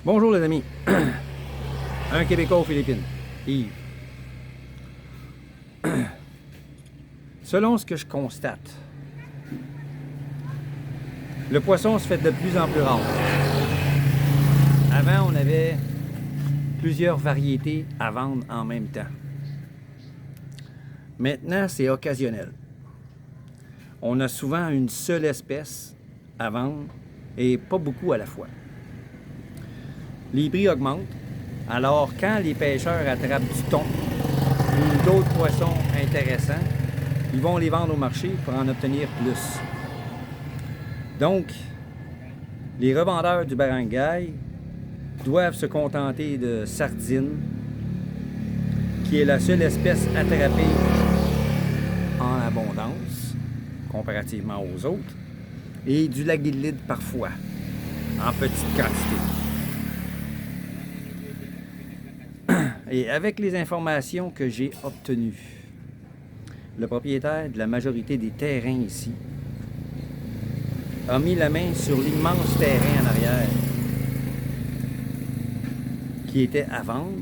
Bonjour les amis, un Québécois aux Philippines, Yves. Selon ce que je constate, le poisson se fait de plus en plus rare. Avant, on avait plusieurs variétés à vendre en même temps. Maintenant, c'est occasionnel. On a souvent une seule espèce à vendre et pas beaucoup à la fois. Les prix augmentent, alors quand les pêcheurs attrapent du thon ou d'autres poissons intéressants, ils vont les vendre au marché pour en obtenir plus. Donc, les revendeurs du barangay doivent se contenter de sardines, qui est la seule espèce attrapée en abondance, comparativement aux autres, et du laguilide parfois, en petite quantité. Et avec les informations que j'ai obtenues, le propriétaire de la majorité des terrains ici a mis la main sur l'immense terrain en arrière qui était à vendre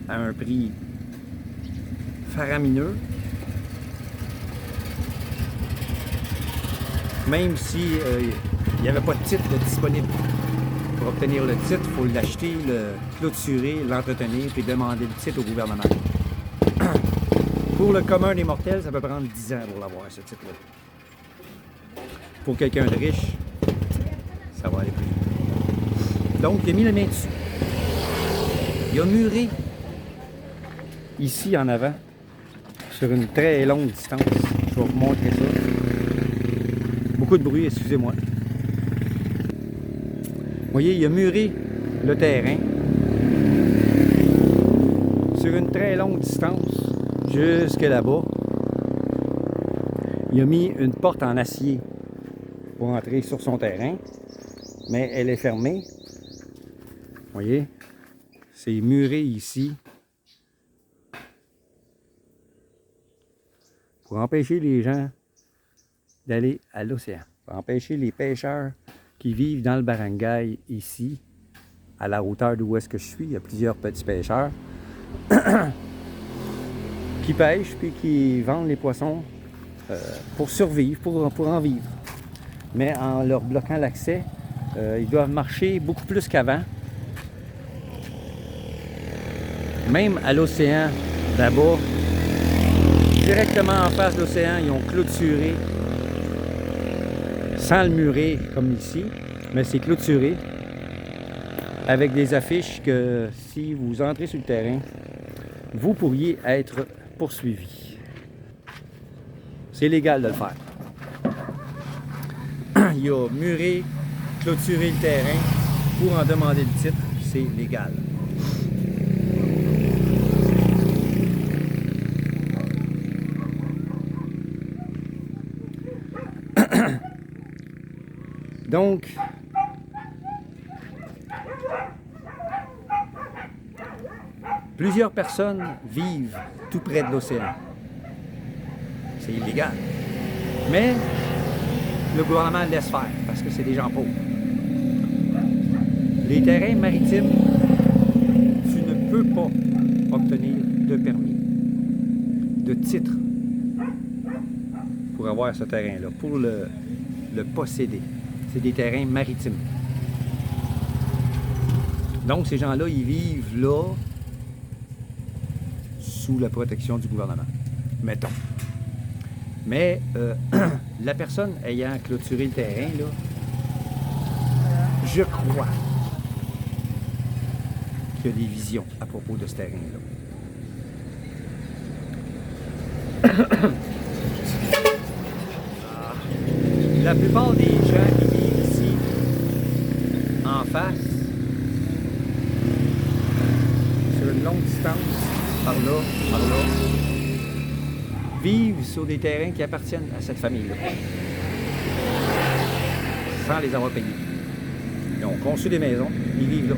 à un prix faramineux, même si il n'y avait pas de titre disponible. Pour obtenir le titre, il faut l'acheter, le clôturer, l'entretenir, puis demander le titre au gouvernement. Pour le commun des mortels, ça peut prendre 10 ans pour l'avoir, ce titre-là. Pour quelqu'un de riche, ça va aller plus vite. Donc, il a mis la main dessus. Il a muré ici en avant, sur une très longue distance. Je vais vous montrer ça. Beaucoup de bruit, excusez-moi. Vous voyez, il a muré le terrain sur une très longue distance, jusque là-bas. Il a mis une porte en acier pour entrer sur son terrain, mais elle est fermée. Vous voyez, c'est muré ici pour empêcher les gens d'aller à l'océan, pour empêcher les pêcheurs qui vivent dans le barangay ici, à la hauteur d'où est-ce que je suis. Il y a plusieurs petits pêcheurs qui pêchent puis qui vendent les poissons pour survivre, pour en vivre. Mais en leur bloquant l'accès, ils doivent marcher beaucoup plus qu'avant. Même à l'océan, là-bas, directement en face de l'océan, ils ont clôturé, sans le murer comme ici, mais c'est clôturé avec des affiches que si vous entrez sur le terrain, vous pourriez être poursuivi. C'est légal de le faire. Il a muré, clôturé le terrain pour en demander le titre, c'est légal. Donc, plusieurs personnes vivent tout près de l'océan. C'est illégal. Mais le gouvernement laisse faire parce que c'est des gens pauvres. Les terrains maritimes, tu ne peux pas obtenir de permis, de titre pour avoir ce terrain-là, pour le posséder. C'est des terrains maritimes. Donc, ces gens-là, ils vivent là sous la protection du gouvernement, mettons. Mais la personne ayant clôturé le terrain, là, je crois qu'il y a des visions à propos de ce terrain-là. La plupart des gens qui vivent ici, en face, sur une longue distance, par là, vivent sur des terrains qui appartiennent à cette famille-là, sans les avoir payés. Ils ont conçu des maisons, ils vivent là.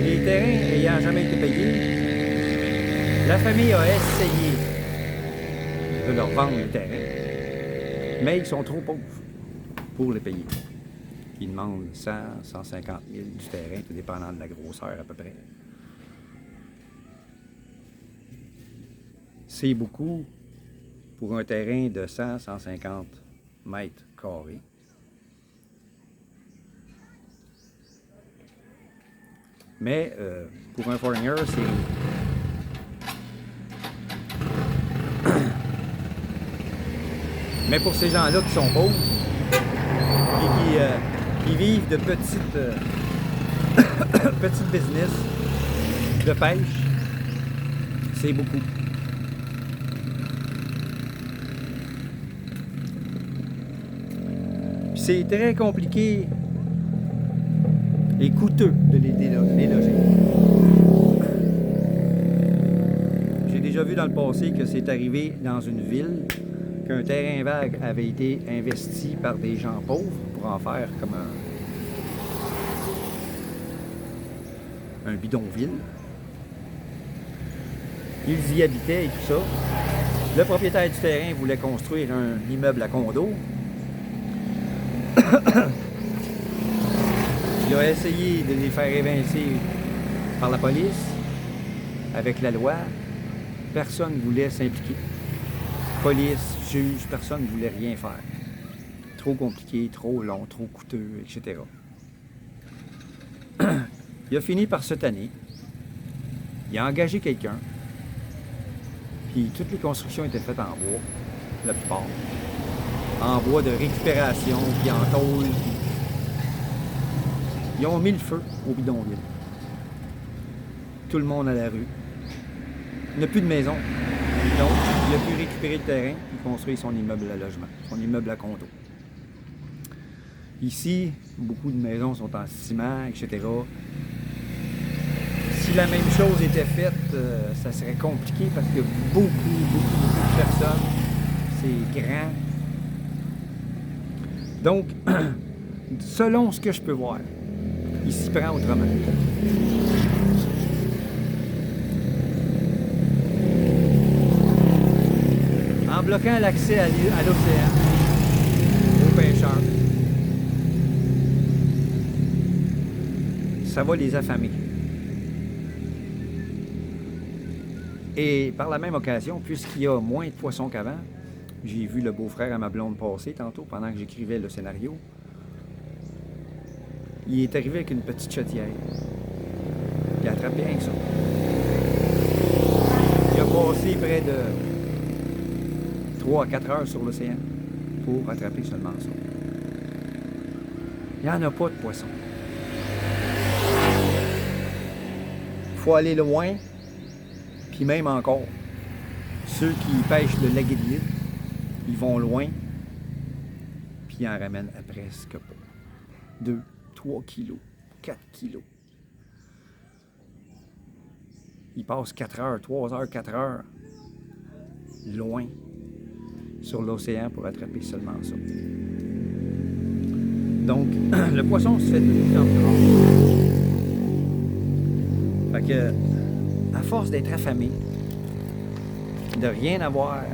Les terrains ayant jamais été payés, la famille a essayé de leur vendre le terrain. Mais ils sont trop pauvres pour les payer. Ils demandent 100, 150 000 du terrain, tout dépendant de la grosseur à peu près. C'est beaucoup pour un terrain de 100, 150 mètres carrés. Mais pour un foreigner, c'est... Mais pour ces gens-là qui sont pauvres et qui vivent de petites business de pêche, c'est beaucoup. Puis c'est très compliqué et coûteux de les loger. J'ai déjà vu dans le passé que c'est arrivé dans une ville qu'un terrain vague avait été investi par des gens pauvres pour en faire comme un bidonville. Ils y habitaient et tout ça. Le propriétaire du terrain voulait construire un immeuble à condo. Il a essayé de les faire évincer par la police, avec la loi. Personne ne voulait s'impliquer. Police, juge, personne ne voulait rien faire. Trop compliqué, trop long, trop coûteux, etc. Il a fini par se tanner. Il a engagé quelqu'un. Puis toutes les constructions étaient faites en bois, la plupart. En bois de récupération, puis en tôle. Puis... Ils ont mis le feu au bidonville. Tout le monde à la rue. Il n'a plus de maison. Donc, il a pu récupérer le terrain et construire son immeuble à logement, son immeuble à condo. Ici, beaucoup de maisons sont en ciment, etc. Si la même chose était faite, ça serait compliqué parce que beaucoup de personnes. C'est grand. Donc, selon ce que je peux voir, il s'y prend autrement. En bloquant l'accès à l'océan, aux pêcheurs, ça va les affamer. Et par la même occasion, puisqu'il y a moins de poissons qu'avant, j'ai vu le beau-frère à ma blonde passer tantôt pendant que j'écrivais le scénario. Il est arrivé avec une petite chaudière. Il a attrapé rien que ça. Il a passé près de 3 à 4 heures sur l'océan pour attraper seulement ça. Il n'y en a pas de poissons. Il faut aller loin, puis même encore. Ceux qui pêchent le lac Guédilide, ils vont loin, puis ils en ramènent à presque pas. 2, 3 kilos, 4 kilos. Ils passent 4 heures, 3 heures, 4 heures, loin, sur l'océan pour attraper seulement ça. Donc, le poisson se fait de plus en plus rare. Fait que, à force d'être affamé, de rien avoir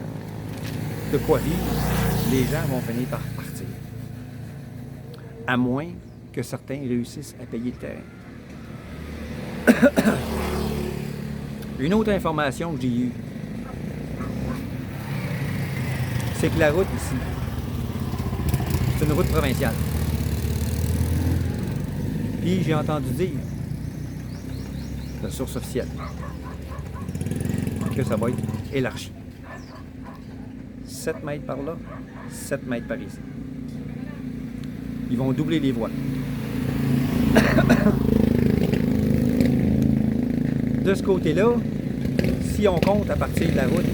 de quoi vivre, les gens vont finir par partir. À moins que certains réussissent à payer le terrain. Une autre information que j'ai eue, c'est que la route ici, c'est une route provinciale. Puis j'ai entendu dire, de source officielle, que ça va être élargi. 7 mètres par là, 7 mètres par ici. Ils vont doubler les voies. De ce côté-là, si on compte à partir de la route,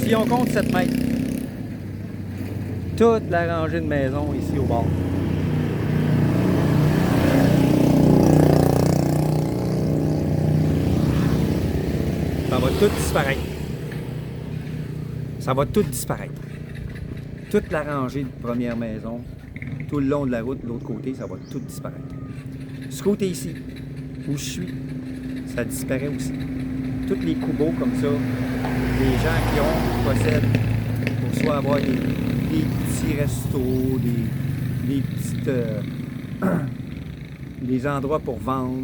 si on compte 7 mètres, toute la rangée de maisons ici au bord. Ça va tout disparaître. Ça va tout disparaître. Toute la rangée de première maison, tout le long de la route, de l'autre côté, ça va tout disparaître. Ce côté ici, où je suis, ça disparaît aussi. Tous les coubeaux comme ça, les gens qui possèdent soit avoir des petits restos, des petites... des endroits pour vendre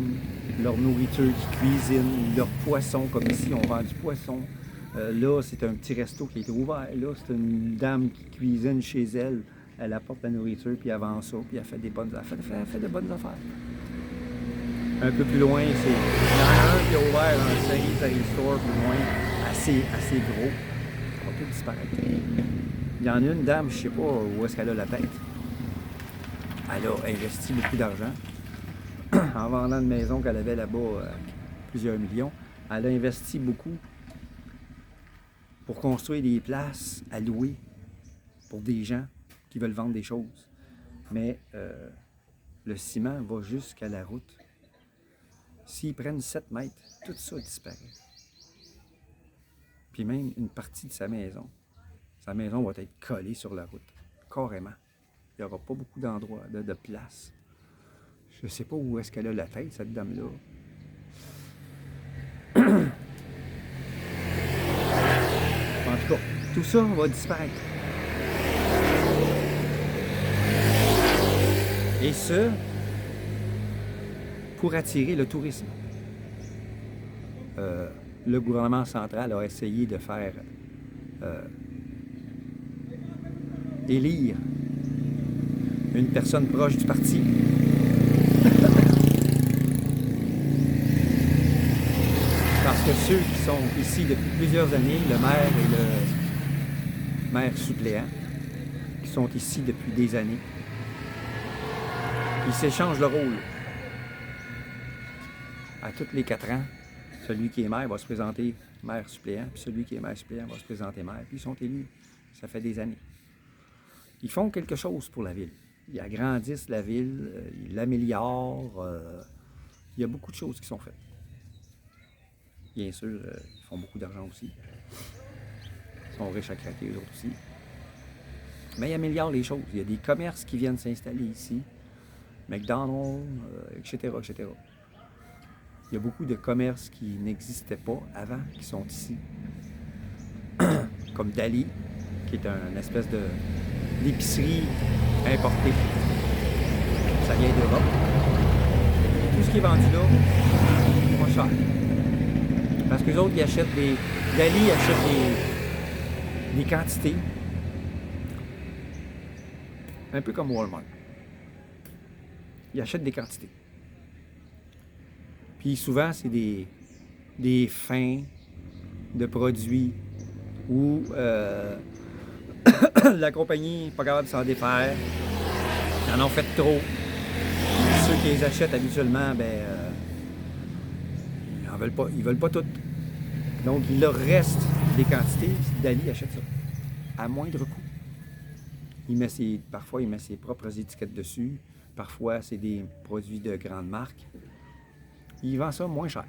leur nourriture qu'ils cuisinent, leur poisson, comme ici, on vend du poisson. Là, c'est un petit resto qui est ouvert. Là, c'est une dame qui cuisine chez elle. Elle apporte la nourriture, puis elle vend ça, puis elle fait des bonnes affaires. Elle fait de bonnes affaires. Un peu plus loin, il y en a un qui a ouvert un Saint Store plus loin, assez gros. Ça va peut disparaître. Il y en a une dame, je ne sais pas où est-ce qu'elle a la tête. Elle a investi beaucoup d'argent en vendant une maison qu'elle avait là-bas, plusieurs millions. Elle a investi beaucoup pour construire des places à louer pour des gens qui veulent vendre des choses. Mais le ciment va jusqu'à la route. S'ils prennent 7 mètres, tout ça disparaît. Puis même une partie de sa maison va être collée sur la route, carrément. Il n'y aura pas beaucoup d'endroits, de place. Je ne sais pas où est-ce qu'elle a la tête, cette dame-là. En tout cas, tout ça va disparaître. Et ce, pour attirer le tourisme. Le gouvernement central a essayé de faire élire une personne proche du parti. Parce que ceux qui sont ici depuis plusieurs années, le maire et le maire suppléant, qui sont ici depuis des années, ils s'échangent le rôle. À tous les 4 ans, celui qui est maire va se présenter maire suppléant, puis celui qui est maire suppléant va se présenter maire, puis ils sont élus. Ça fait des années. Ils font quelque chose pour la ville. Ils agrandissent la ville, ils l'améliorent. Il y a beaucoup de choses qui sont faites. Bien sûr, ils font beaucoup d'argent aussi. Ils sont riches à craquer, eux autres aussi. Mais ils améliorent les choses. Il y a des commerces qui viennent s'installer ici. McDonald's, etc., etc. Il y a beaucoup de commerces qui n'existaient pas avant, qui sont ici. Comme Dali, qui est une espèce d'épicerie importée. Ça vient d'Europe. Tout ce qui est vendu là, c'est pas cher. Parce que les autres, ils achètent des... Dali achète des quantités. Un peu comme Walmart. Ils achètent des quantités. Puis souvent, c'est des fins de produits où la compagnie n'est pas capable de s'en défaire. Ils en ont fait trop. Ceux qui les achètent habituellement, ils veulent pas toutes. Donc, il leur reste des quantités. Dali achète ça à moindre coût. Parfois, il met ses propres étiquettes dessus. Parfois, c'est des produits de grande marque. Il vend ça moins cher.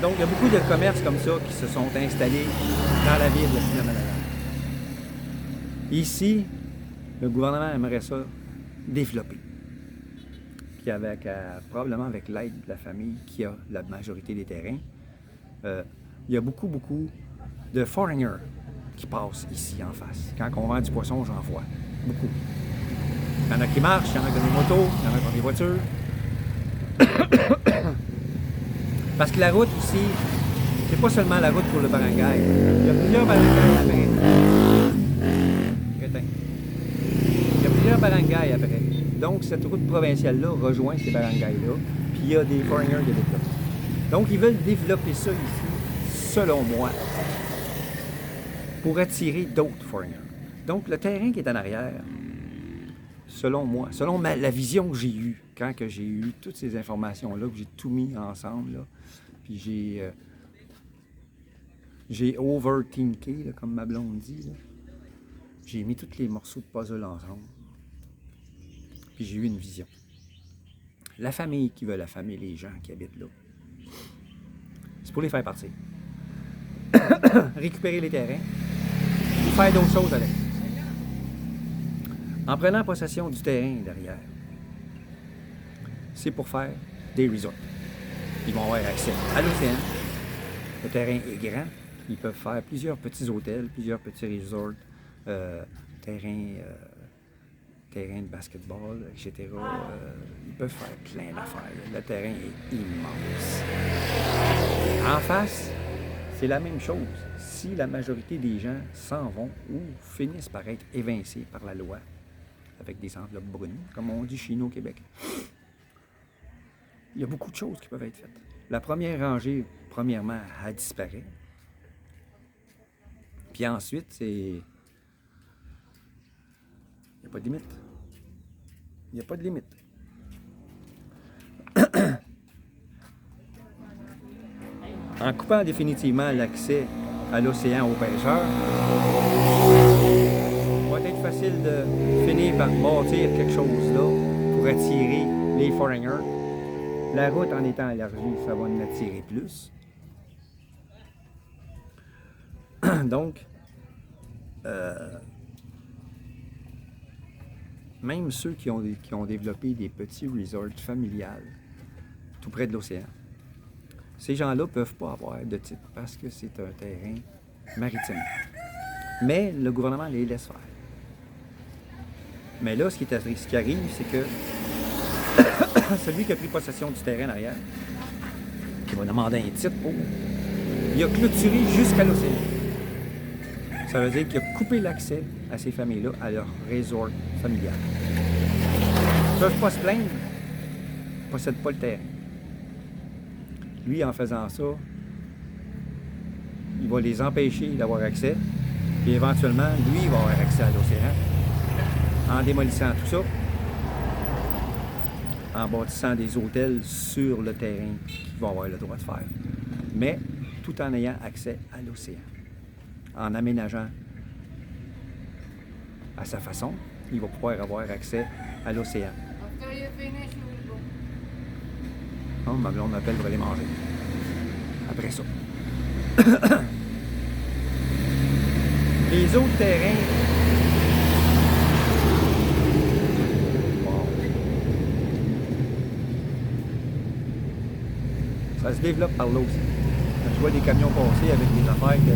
Donc, il y a beaucoup de commerces comme ça qui se sont installés dans la ville de Finalement-Laval. Ici, le gouvernement aimerait ça développer. Puis probablement avec l'aide de la famille qui a la majorité des terrains, il y a beaucoup de foreigners qui passent ici en face. Quand on vend du poisson, j'en vois beaucoup. Il y en a qui marchent, il y en a qui ont des motos, il y en a qui ont des voitures. Parce que la route ici, c'est pas seulement la route pour le barangay. Il y a plusieurs barangays après. Il y a plusieurs barangays après. Donc, cette route provinciale-là rejoint ces barangays-là. Puis il y a des foreigners qui développent. Donc, ils veulent développer ça ici, selon moi, pour attirer d'autres foreigners. Donc, le terrain qui est en arrière, selon moi, la vision que j'ai eue, quand que j'ai eu toutes ces informations-là, que j'ai tout mis ensemble, là, puis j'ai overthinké, là, comme ma blonde dit. Là. J'ai mis tous les morceaux de puzzle ensemble. Puis j'ai eu une vision. La famille qui veut affamer les gens qui habitent là, c'est pour les faire partir. Récupérer les terrains, ou faire d'autres choses avec. En prenant possession du terrain derrière, c'est pour faire des resorts. Ils vont avoir accès à l'océan. Le terrain est grand. Ils peuvent faire plusieurs petits hôtels, plusieurs petits resorts, terrains de basketball, etc. Ils peuvent faire plein d'affaires. Le terrain est immense. En face, c'est la même chose. Si la majorité des gens s'en vont ou finissent par être évincés par la loi, avec des enveloppes brunes, comme on dit chez nous au Québec, il y a beaucoup de choses qui peuvent être faites. La première rangée, premièrement, elle disparaît. Puis ensuite, c'est... Il n'y a pas de limite. Il n'y a pas de limite. En coupant définitivement l'accès à l'océan aux pêcheurs, il va être facile de finir par bâtir quelque chose là pour attirer les foreigners. La route en étant élargie, ça va en attirer plus. Donc, même ceux qui ont développé des petits resorts familiales tout près de l'océan, ces gens-là ne peuvent pas avoir de titre parce que c'est un terrain maritime. Mais le gouvernement les laisse faire. Mais là, ce qui arrive, c'est que celui qui a pris possession du terrain derrière, qui va demander un titre pour, il a clôturé jusqu'à l'océan. Ça veut dire qu'il a coupé l'accès à ces familles-là à leur resort familial. Ils ne peuvent pas se plaindre, ils ne possèdent pas le terrain. Lui, en faisant ça, il va les empêcher d'avoir accès, puis éventuellement, lui, il va avoir accès à l'océan en démolissant tout ça, en bâtissant des hôtels sur le terrain qu'il va avoir le droit de faire, mais tout en ayant accès à l'océan. En aménageant à sa façon, il va pouvoir avoir accès à l'océan. Oh, ma blonde m'appelle pour aller manger. Après ça. Les autres terrains... Wow. Ça se développe par là aussi. Quand je vois des camions passer avec des affaires que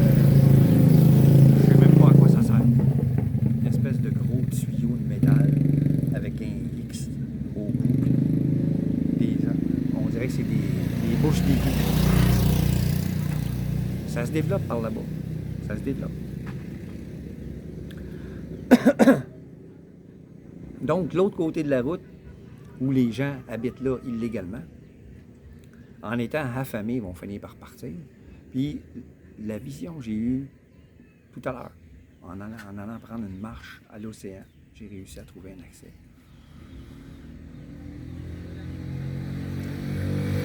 je sais même pas à quoi ça sert. Une espèce de gros tuyau de métal avec un X au bout. On dirait que c'est des bouches d'égout. Ça se développe par là-bas. Ça se développe. Donc, l'autre côté de la route, où les gens habitent là illégalement, en étant affamés, vont finir par partir. Puis, la vision que j'ai eue tout à l'heure, en allant prendre une marche à l'océan, j'ai réussi à trouver un accès.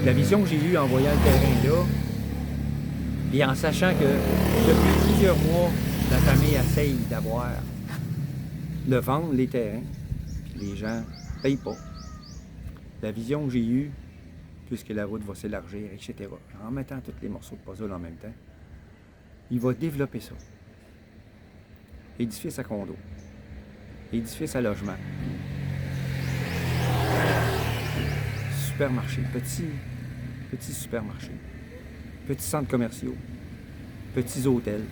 La vision que j'ai eue en voyant le terrain là, et en sachant que depuis plusieurs mois, la famille essaye de vendre les terrains, puis les gens ne payent pas. La vision que j'ai eue, puisque la route va s'élargir, etc., en mettant tous les morceaux de puzzle en même temps, il va développer ça. Édifice à condo, édifice à logement, supermarché, petit supermarché, petits centres commerciaux, petits hôtels,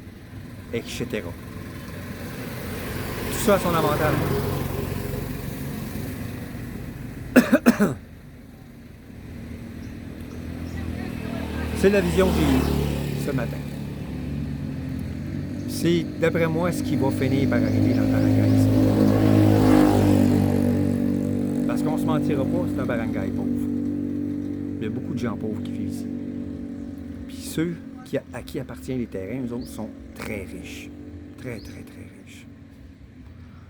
etc. Tout ça a son avantage. C'est la vision que j'ai eue ce matin. C'est, d'après moi, ce qui va finir par arriver dans le barangay ici. Parce qu'on se mentira pas, c'est un barangay pauvre. Il y a beaucoup de gens pauvres qui vivent ici. Puis ceux à qui appartiennent les terrains, eux autres, sont très riches. Très, très, très riches.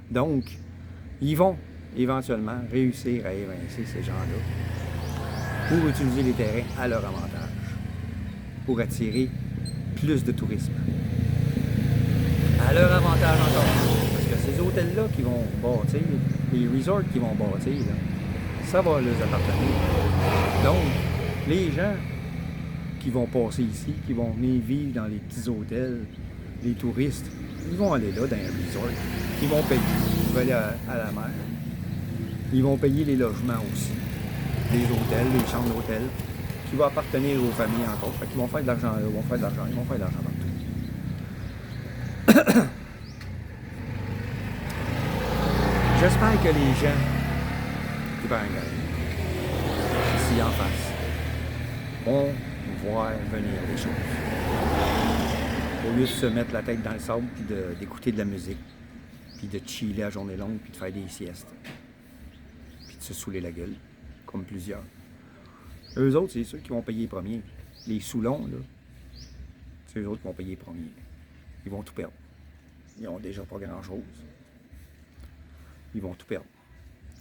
Donc, ils vont éventuellement réussir à évincer ces gens-là pour utiliser les terrains à leur avantage, pour attirer plus de tourisme. À leur avantage encore. Parce que ces hôtels-là qui vont bâtir, les resorts qui vont bâtir, là, ça va leur appartenir. Donc, les gens qui vont passer ici, qui vont venir vivre dans les petits hôtels, les touristes, ils vont aller là dans un resort. Ils vont payer. Ils vont aller à la mer. Ils vont payer les logements aussi. Les hôtels, les chambres d'hôtel, qui vont appartenir aux familles encore. Fait qu'ils vont faire de l'argent là, ils vont faire de l'argent partout. J'espère que les gens du Barangay, ici en face, vont voir venir les choses. Au lieu de se mettre la tête dans le sable, puis d'écouter de la musique, puis de chiller la journée longue, puis de faire des siestes, puis de se saouler la gueule, comme plusieurs. Eux autres, c'est ceux qui vont payer les premiers. Les Soulons, là, c'est eux autres qui vont payer les premiers. Ils vont tout perdre. Ils ont déjà pas grand-chose. Ils vont tout perdre.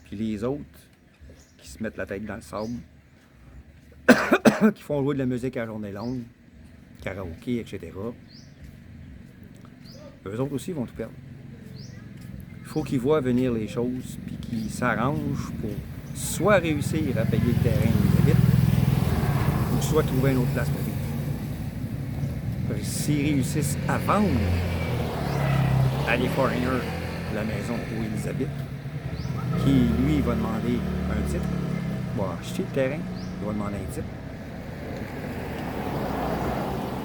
Puis les autres, qui se mettent la tête dans le sable, qui font jouer de la musique à la journée longue, karaoké, etc., eux autres aussi vont tout perdre. Il faut qu'ils voient venir les choses, puis qu'ils s'arrangent pour soit réussir à payer le terrain où ils habitent, ou soit trouver une autre place pour vivre. S'ils réussissent à vendre à des foreigners la maison où ils habitent, qui, lui, va demander un titre, va acheter le terrain, il va demander un titre,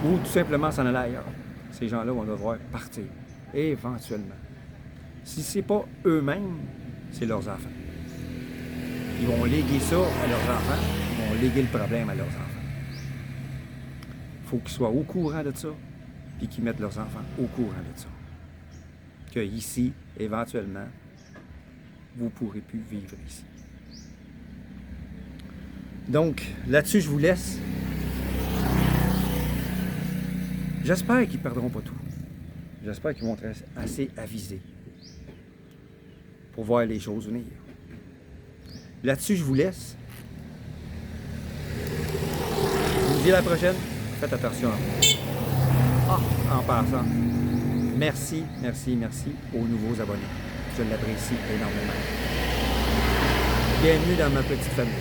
ou tout simplement s'en aller ailleurs. Ces gens-là vont devoir partir, éventuellement. Si ce n'est pas eux-mêmes, c'est leurs enfants. Ils vont léguer ça à leurs enfants, ils vont léguer le problème à leurs enfants. Il faut qu'ils soient au courant de ça, puis qu'ils mettent leurs enfants au courant de ça. Que ici, éventuellement, vous ne pourrez plus vivre ici. Donc, là-dessus, je vous laisse. J'espère qu'ils ne perdront pas tout. J'espère qu'ils vont être assez avisés pour voir les choses venir. Là-dessus, je vous laisse. Je vous dis à la prochaine. Faites attention à vous. En passant, merci aux nouveaux abonnés. Je l'apprécie énormément. Bienvenue dans ma petite famille.